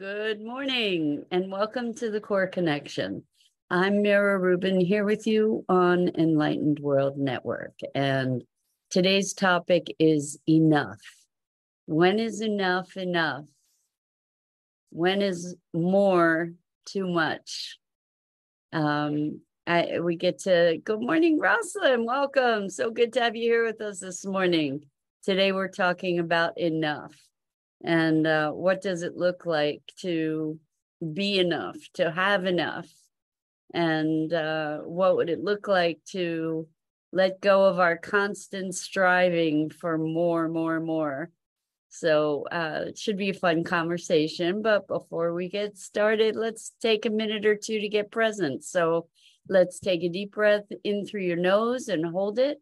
Good morning and welcome to the Core Connection. I'm Mira Rubin here with you on Enlightened World Network. And today's topic is enough. When is enough enough? When is more too much? We get to, good morning, Rosalind, welcome. So good to have you here with us this morning. Today we're talking about enough. And what does it look like to be enough, to have enough? And what would it look like to let go of our constant striving for more? So it should be a fun conversation. But before we get started, let's take a minute or two to get present. So let's take a deep breath in through your nose and hold it.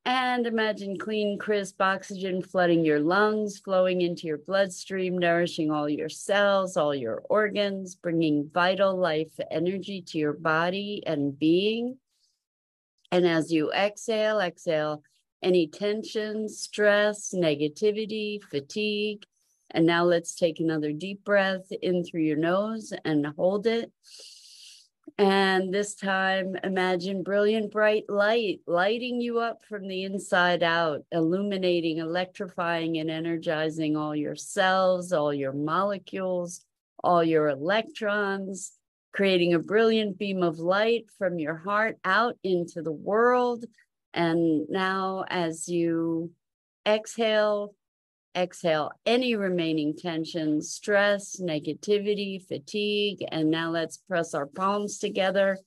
And imagine clean, crisp oxygen flooding your lungs, flowing into your bloodstream, nourishing all your cells, all your organs, bringing vital life energy to your body and being. And as you exhale any tension, stress, negativity, fatigue. And now let's take another deep breath in through your nose and hold it. And this time, imagine brilliant, bright light lighting you up from the inside out, illuminating, electrifying, and energizing all your cells, all your molecules, all your electrons, creating a brilliant beam of light from your heart out into the world. And now, as you exhale any remaining tension, stress, negativity, fatigue. And now let's press our palms together.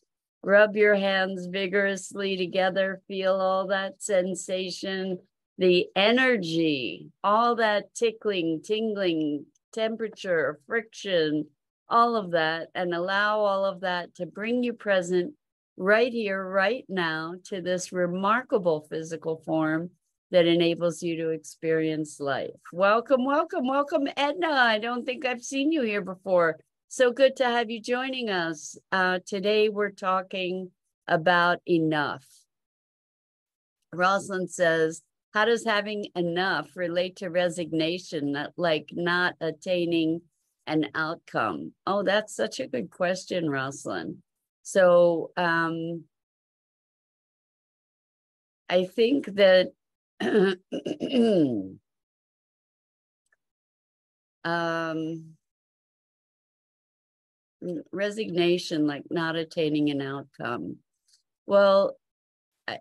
Rub your hands vigorously together. Feel all that sensation, the energy, all that tickling, tingling, temperature, friction, all of that. And allow all of that to bring you present right here, right now, to this remarkable physical form that enables you to experience life. Welcome, Edna. I don't think I've seen you here before. So good to have you joining us. Today we're talking about enough. Rosalind says, how does having enough relate to resignation, like not attaining an outcome? Oh, that's such a good question, Rosalind. So I think that resignation, like not attaining an outcome. Well,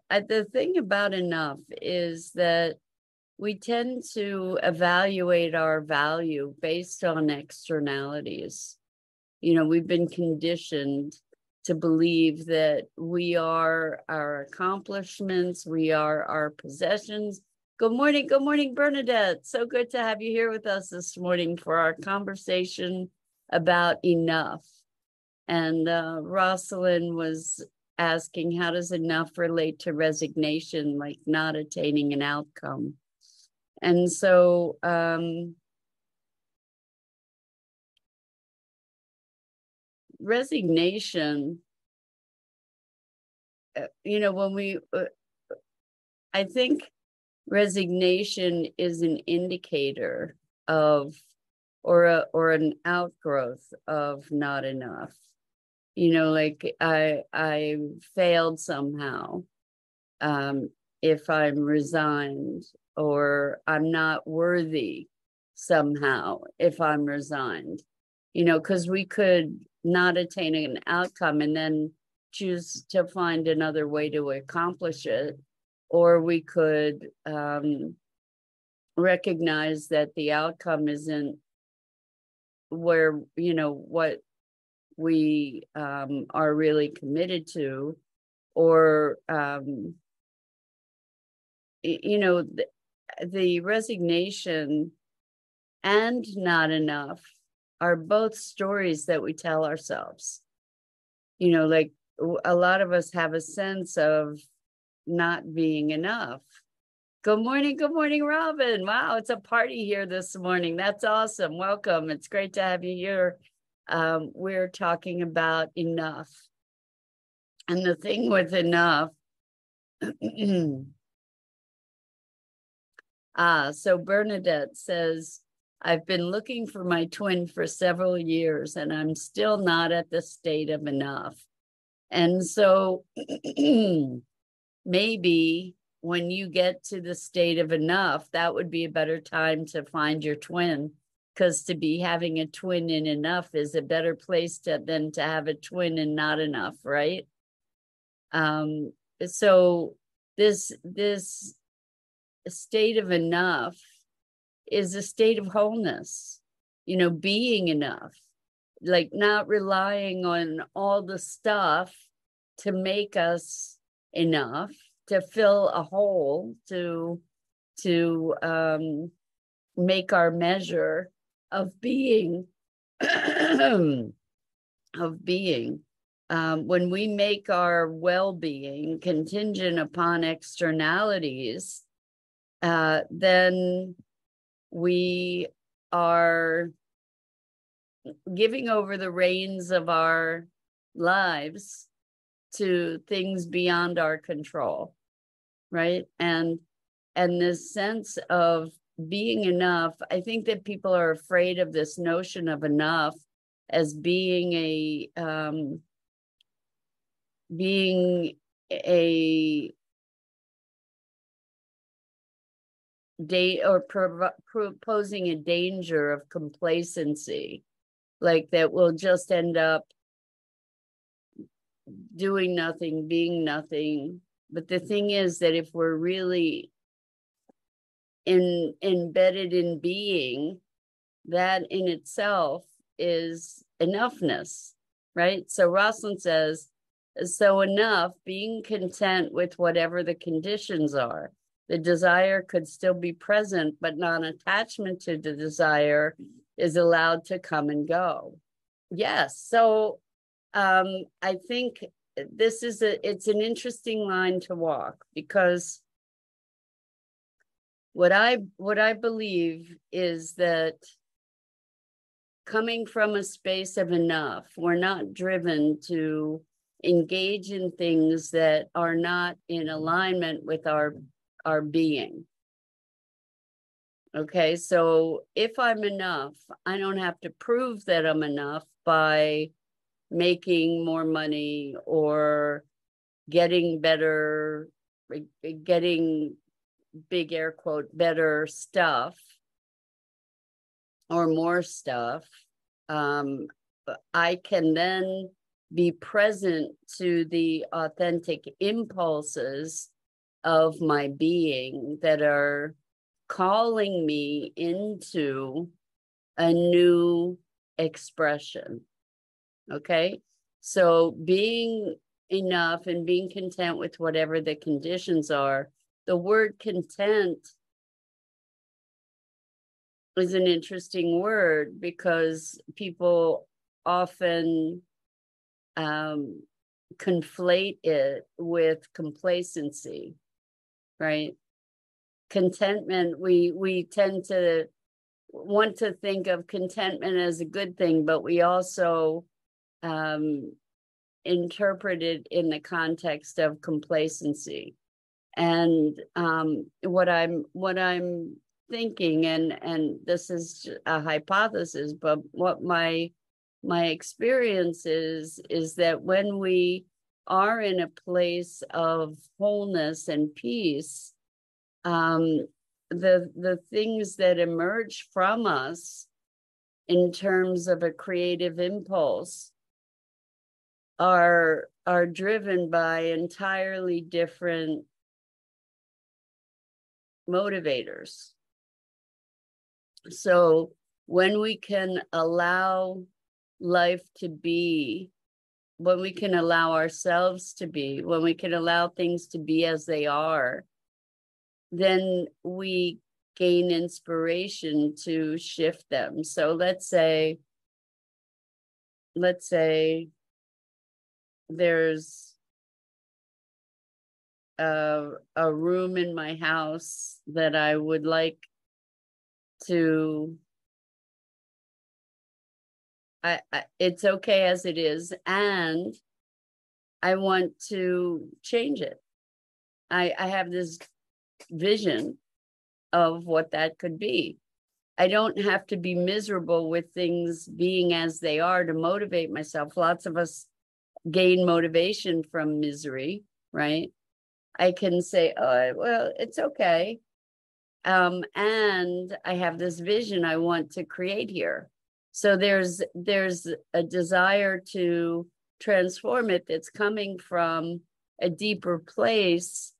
the thing about enough is that we tend to evaluate our value based on externalities. You know, we've been conditioned to believe that we are our accomplishments, we are our possessions. Good morning, Bernadette. So good to have you here with us this morning for our conversation about enough. And Rosalind was asking, how does enough relate to resignation, like not attaining an outcome? And so resignation, you know, when we, I think resignation is an indicator of, or an outgrowth of not enough. You know, like I failed somehow, if I'm resigned, or I'm not worthy somehow if I'm resigned. You know, because we could not attain an outcome and then choose to find another way to accomplish it, or we could recognize that the outcome isn't where, you know, what we are really committed to, or you know, the resignation and not enough are both stories that we tell ourselves. You know, like a lot of us have a sense of not being enough. Good morning, Robin. Wow, it's a party here this morning. That's awesome. Welcome. It's great to have you here. We're talking about enough. And the thing with enough, so Bernadette says, I've been looking for my twin for several years, and I'm still not at the state of enough. And so maybe when you get to the state of enough, that would be a better time to find your twin, because to be having a twin in enough is a better place than to have a twin and not enough, right? So this state of enough is a state of wholeness, being enough, like not relying on all the stuff to make us enough, to fill a hole, to make our measure of being of being. When we make our well-being contingent upon externalities, then we are giving over the reins of our lives to things beyond our control, right? And this sense of being enough, I think that people are afraid of this notion of enough as being a proposing a danger of complacency, like that we'll just end up doing nothing, being nothing. But the thing is that if we're really embedded in being, that in itself is enoughness, right? So Rosalind says, so enough, being content with whatever the conditions are. The desire could still be present, but non-attachment to the desire is allowed to come and go. Yes, so I think it's an interesting line to walk, because what I believe is that coming from a space of enough, we're not driven to engage in things that are not in alignment with our being. Okay, so if I'm enough, I don't have to prove that I'm enough by making more money or getting better, getting big air quote, better stuff or more stuff. I can then be present to the authentic impulses of my being that are calling me into a new expression. Okay, so being enough and being content with whatever the conditions are. The word content is an interesting word because people often conflate it with complacency, right? Contentment, we tend to want to think of contentment as a good thing, but we also interpret it in the context of complacency. And what I'm thinking, and this is a hypothesis, but what my experience is that when we are in a place of wholeness and peace, the things that emerge from us in terms of a creative impulse are driven by entirely different motivators. So when we can allow life to be, when we can allow ourselves to be, when we can allow things to be as they are, then we gain inspiration to shift them. So let's say there's a room in my house that I would like to, it's okay as it is, and I want to change it. I have this vision of what that could be. I don't have to be miserable with things being as they are to motivate myself. Lots of us gain motivation from misery, right? I can say, oh, well, it's okay. And I have this vision I want to create here. So there's a desire to transform it that's coming from a deeper place,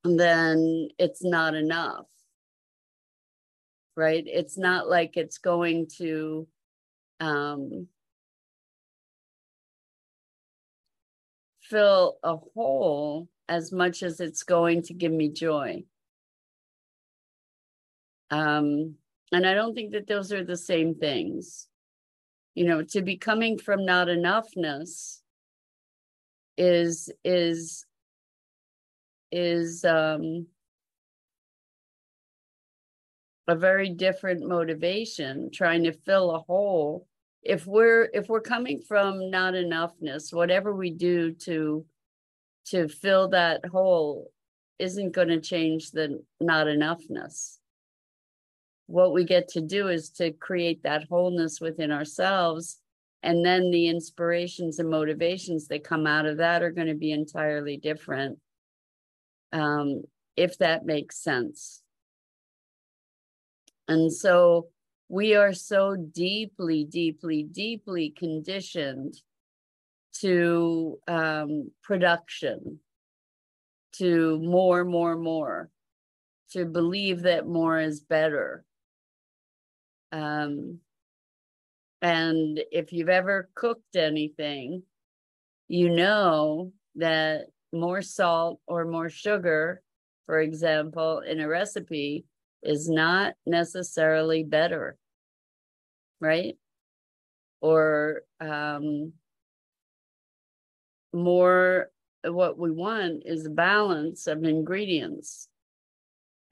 then it's not enough, right? It's not like it's going to fill a hole as much as it's going to give me joy. And I don't think that those are the same things. You know, to be coming from not enoughness is a very different motivation, trying to fill a hole. If we're coming from not enoughness, whatever we do to fill that hole isn't going to change the not enoughness. What we get to do is to create that wholeness within ourselves, and then the inspirations and motivations that come out of that are going to be entirely different, if that makes sense. And so we are so deeply, deeply, deeply conditioned to production, to more, to believe that more is better. And if you've ever cooked anything, you know that more salt or more sugar, for example, in a recipe is not necessarily better, right? Or more, what we want is a balance of ingredients.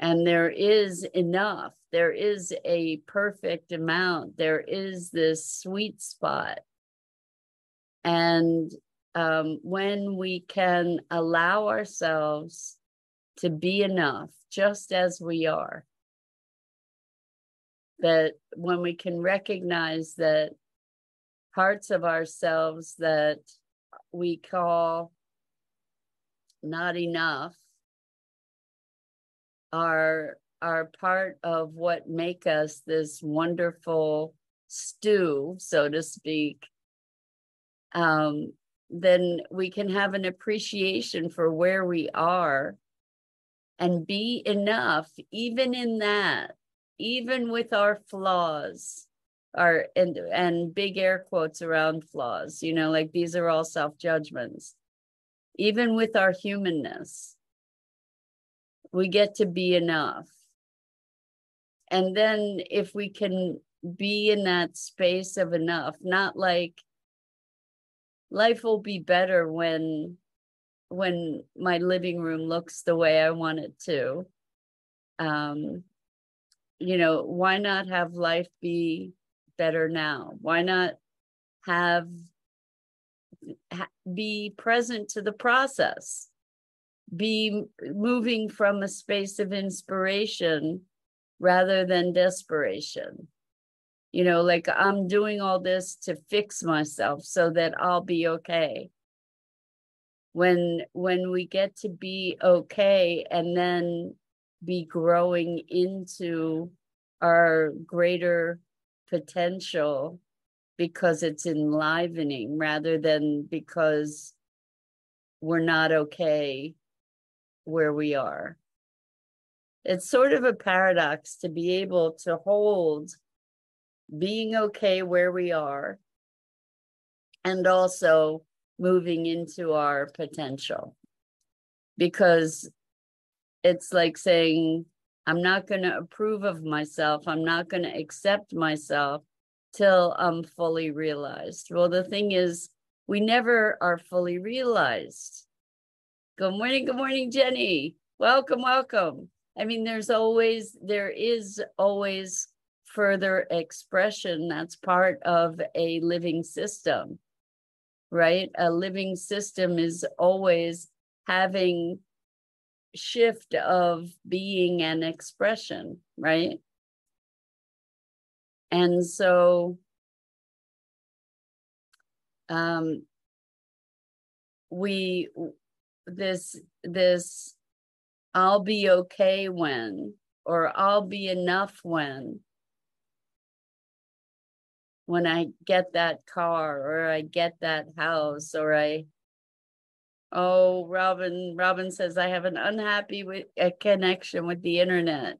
And there is enough, there is a perfect amount, there is this sweet spot. And when we can allow ourselves to be enough, just as we are, that when we can recognize that parts of ourselves that we call not enough are part of what make us this wonderful stew, so to speak, then we can have an appreciation for where we are and be enough, even in that, even with our flaws, our and big air quotes around flaws, you know, like these are all self-judgments. Even with our humanness, we get to be enough. And then if we can be in that space of enough, not like life will be better when my living room looks the way I want it to. You know, why not have life be better now? Why not be present to the process? Be moving from a space of inspiration rather than desperation. You know, like I'm doing all this to fix myself so that I'll be okay. When we get to be okay and then be growing into our greater potential because it's enlivening rather than because we're not okay where we are. It's sort of a paradox to be able to hold being okay where we are and also moving into our potential, because it's like saying, I'm not going to approve of myself. I'm not going to accept myself till I'm fully realized. Well, the thing is, we never are fully realized. Good morning, Jenny. Welcome. I mean, there is always further expression. That's part of a living system, right? A living system is always having shift of being and expression, right? And so we this I'll be okay when, or I'll be enough when I get that car, or I get that house, or Robin says I have an unhappy with a connection with the internet.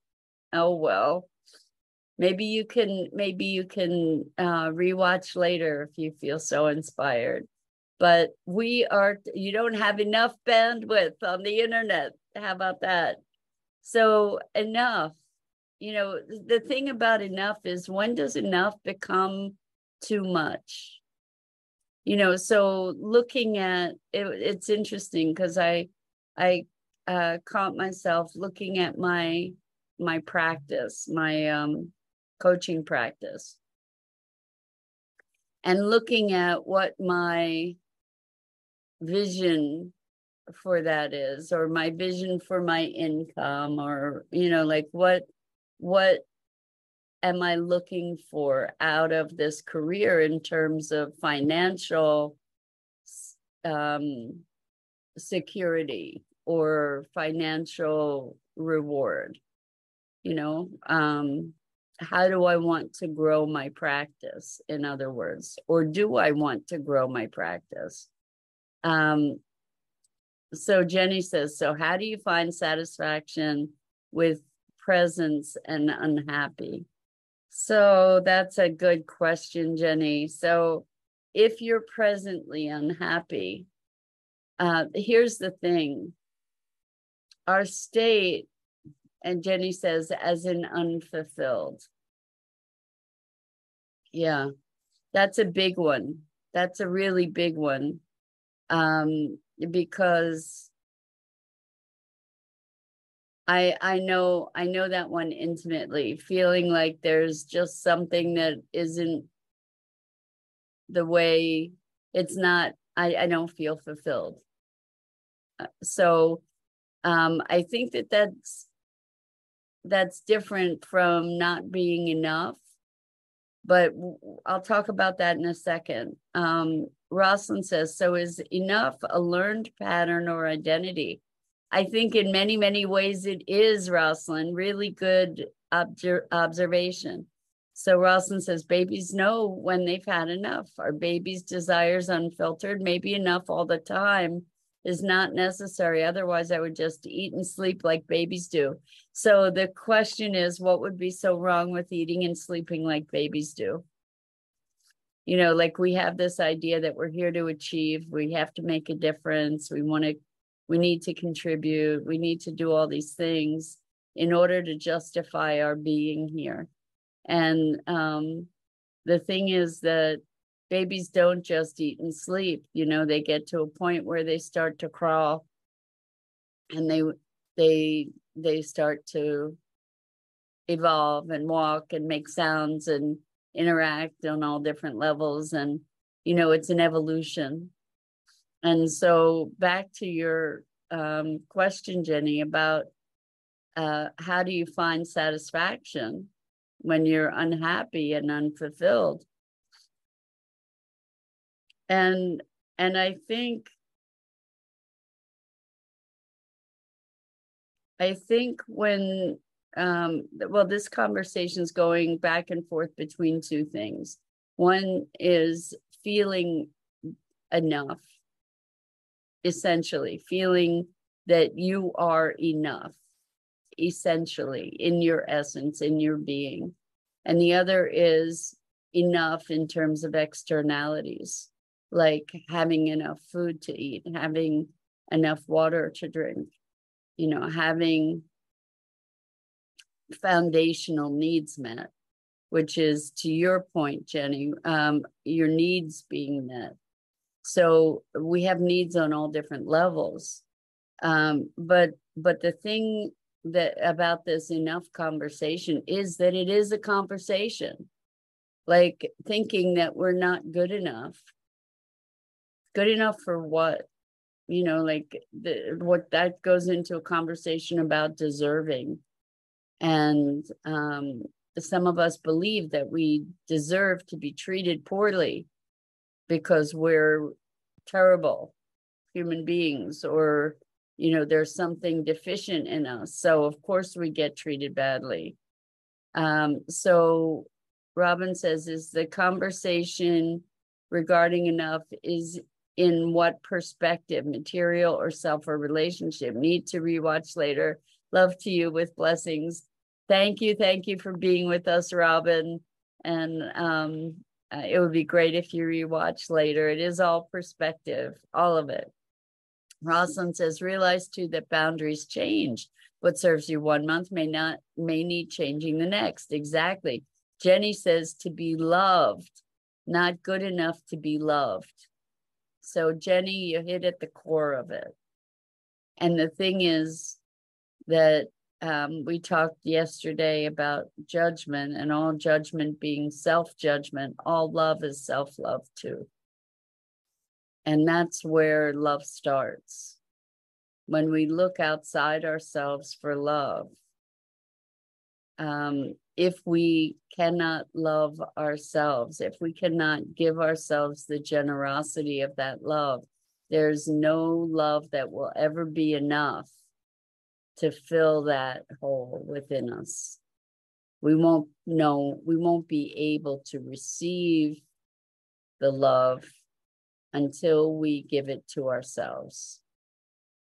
Oh well, maybe you can rewatch later if you feel so inspired. But you don't have enough bandwidth on the internet. How about that? So enough. The thing about enough is, when does enough become too much? So looking at it, it's interesting because I caught myself looking at my practice, my coaching practice, and looking at what my vision for that is, or my vision for my income, or like what am I looking for out of this career in terms of financial security or financial reward? How do I want to grow my practice, in other words, or do I want to grow my practice? So Jenny says, so how do you find satisfaction with presence and unhappy? So that's a good question, Jenny. So if you're presently unhappy, here's the thing. Our state, and Jenny says, as in unfulfilled. Yeah, that's a big one. That's a really big one. Because I know that one intimately, feeling like there's just something that isn't the way it's not. I don't feel fulfilled. So I think that's different from not being enough, but I'll talk about that in a second. Rosalind says, so is enough a learned pattern or identity? I think in many, many ways it is, Rosalind. Really good observation. So Rosalind says, babies know when they've had enough. Are babies' desires unfiltered? Maybe enough all the time is not necessary. Otherwise, I would just eat and sleep like babies do. So the question is, what would be so wrong with eating and sleeping like babies do? Like we have this idea that we're here to achieve. We have to make a difference. We need to contribute. We need to do all these things in order to justify our being here. And the thing is that babies don't just eat and sleep. They get to a point where they start to crawl, and they start to evolve and walk and make sounds and interact on all different levels. And it's an evolution. And so back to your question, Jenny, about how do you find satisfaction when you're unhappy and unfulfilled? And I think when this conversation is going back and forth between two things. One is feeling enough, essentially feeling that you are enough, essentially, in your essence, in your being. And the other is enough in terms of externalities, like having enough food to eat, having enough water to drink, having foundational needs met, which is, to your point, Jenny, your needs being met. So we have needs on all different levels. But the thing that about this enough conversation is that it is a conversation. Like thinking that we're not good enough. Good enough for what? Like what that goes into a conversation about deserving. And some of us believe that we deserve to be treated poorly because we're terrible human beings, or, there's something deficient in us. So of course we get treated badly. So Robin says, is the conversation regarding enough is in what perspective, material or self or relationship? Need to rewatch later. Love to you, with blessings. Thank you for being with us, Robin. And it would be great if you rewatch later. It is all perspective, all of it. Rosalind says, realize too that boundaries change. What serves you 1 month may need changing the next. Exactly. Jenny says, to be loved, not good enough to be loved. So Jenny, you hit at the core of it. And the thing is that we talked yesterday about judgment, and all judgment being self-judgment. All love is self-love too. And that's where love starts. When we look outside ourselves for love, if we cannot love ourselves, if we cannot give ourselves the generosity of that love, there's no love that will ever be enough to fill that hole within us. We won't be able to receive the love until we give it to ourselves.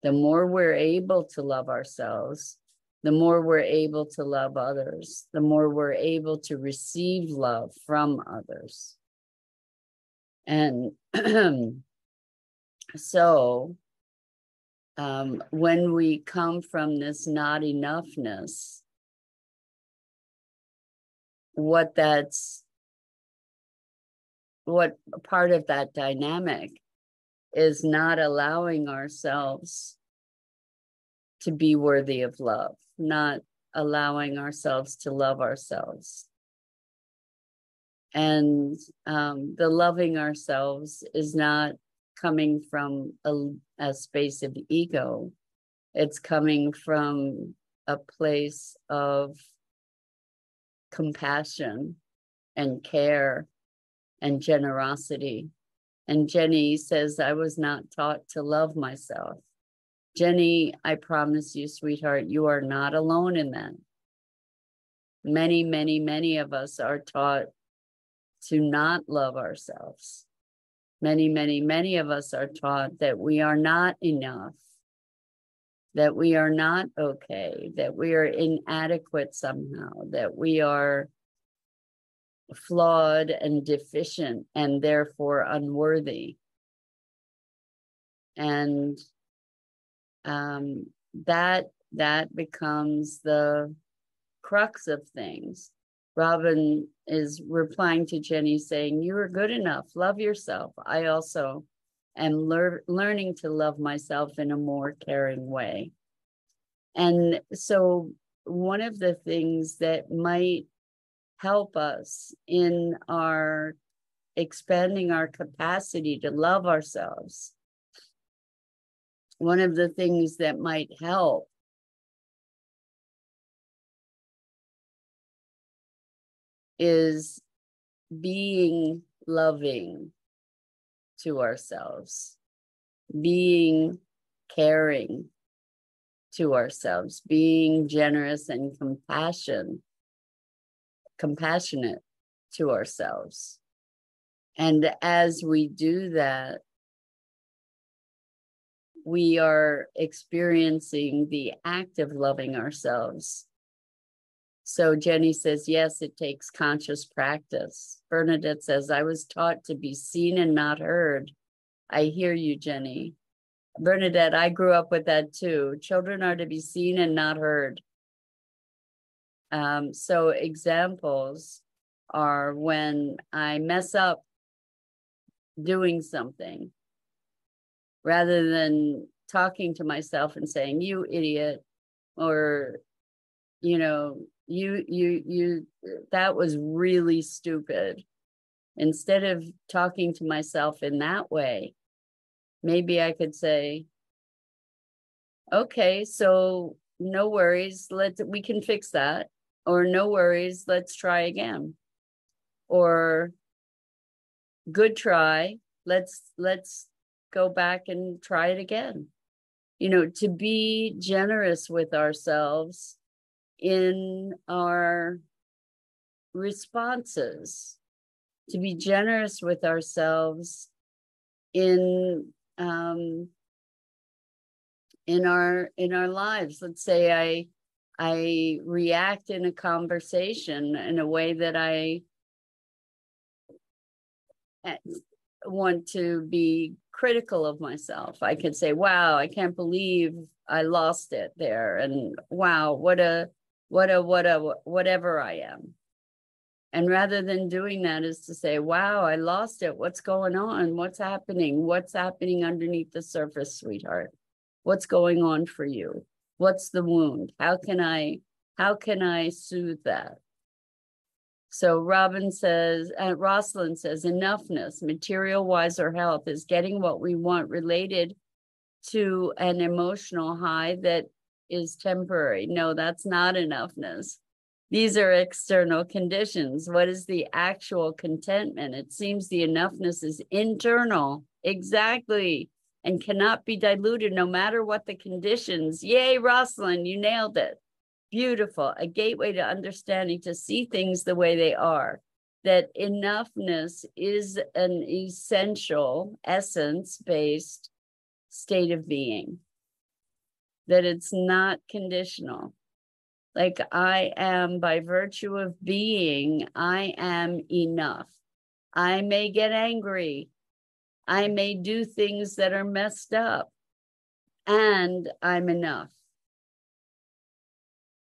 The more we're able to love ourselves, the more we're able to love others, the more we're able to receive love from others. And so when we come from this not enoughness, what part of that dynamic is not allowing ourselves to be worthy of love, not allowing ourselves to love ourselves. And the loving ourselves is not coming from a space of ego. It's coming from a place of compassion and care and generosity. And Jenny says, I was not taught to love myself. Jenny, I promise you, sweetheart, you are not alone in that. Many, many, many of us are taught to not love ourselves. Many, many, many of us are taught that we are not enough, that we are not okay, that we are inadequate somehow, that we are flawed and deficient and therefore unworthy. And that becomes the crux of things. Robin is replying to Jenny saying, you are good enough, love yourself. I also am learning to love myself in a more caring way. And so one of the things that might help us in our expanding our capacity to love ourselves, one of the things that might help is being loving to ourselves, being caring to ourselves, being generous and compassionate to ourselves. And as we do that, we are experiencing the act of loving ourselves. So Jenny says, yes, it takes conscious practice. Bernadette says, I was taught to be seen and not heard. I hear you, Jenny. Bernadette, I grew up with that too. Children are to be seen and not heard. So examples are when I mess up doing something, rather than talking to myself and saying, you idiot, or, you, that was really stupid. Instead of talking to myself in that way, maybe I could say, okay, so no worries, we can fix that. or no worries, let's try again, or good try, let's go back and try it again. You know, to be generous with ourselves in our responses, to be generous with ourselves in our lives. Let's say I react in a conversation in a way that I want to be critical of myself. I could say, wow, I can't believe I lost it there. And wow, whatever I am. And rather than doing that is to say, wow, I lost it. What's going on? What's happening? What's happening underneath the surface, sweetheart? What's going on for you? What's the wound? How can I soothe that? So Rosalind says, enoughness, material, wise, or health is getting what we want related to an emotional high that is temporary. No, that's not enoughness. These are external conditions. What is the actual contentment? It seems the enoughness is internal. Exactly. And cannot be diluted no matter what the conditions. Yay, Rosalind, you nailed it. Beautiful. A gateway to understanding, to see things the way they are. That enoughness is an essential, essence-based state of being. That it's not conditional. Like I am, by virtue of being, I am enough. I may get angry. I may do things that are messed up. And I'm enough.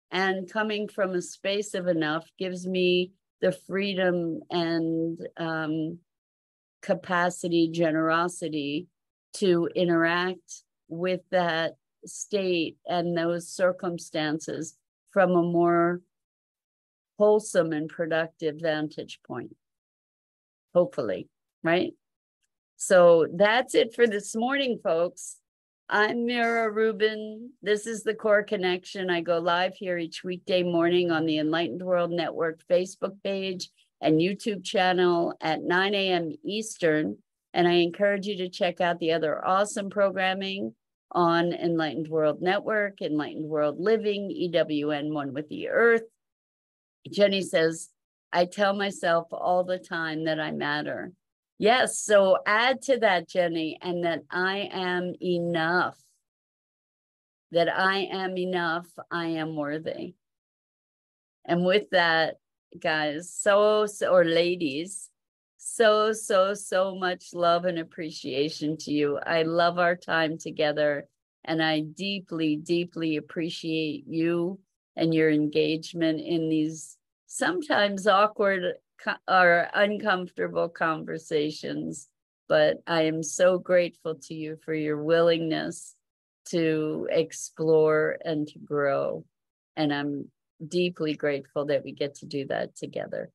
And coming from a space of enough gives me the freedom and capacity, generosity to interact with that state and those circumstances from a more wholesome and productive vantage point, hopefully, right? So that's it for this morning, folks. I'm Mira Rubin. This is the Core Connection. I go live here each weekday morning on the Enlightened World Network Facebook page and YouTube channel at 9 a.m. Eastern. And I encourage you to check out the other awesome programming on Enlightened World Network, Enlightened World Living, EWN One with the Earth. Jenny says, I tell myself all the time that I matter. Yes, so add to that, Jenny, and that I am enough. That I am enough, I am worthy. And with that, guys, or ladies, so much love and appreciation to you. I love our time together, and I deeply appreciate you and your engagement in these sometimes awkward or uncomfortable conversations. But I am so grateful to you for your willingness to explore and to grow. And I'm deeply grateful that we get to do that together.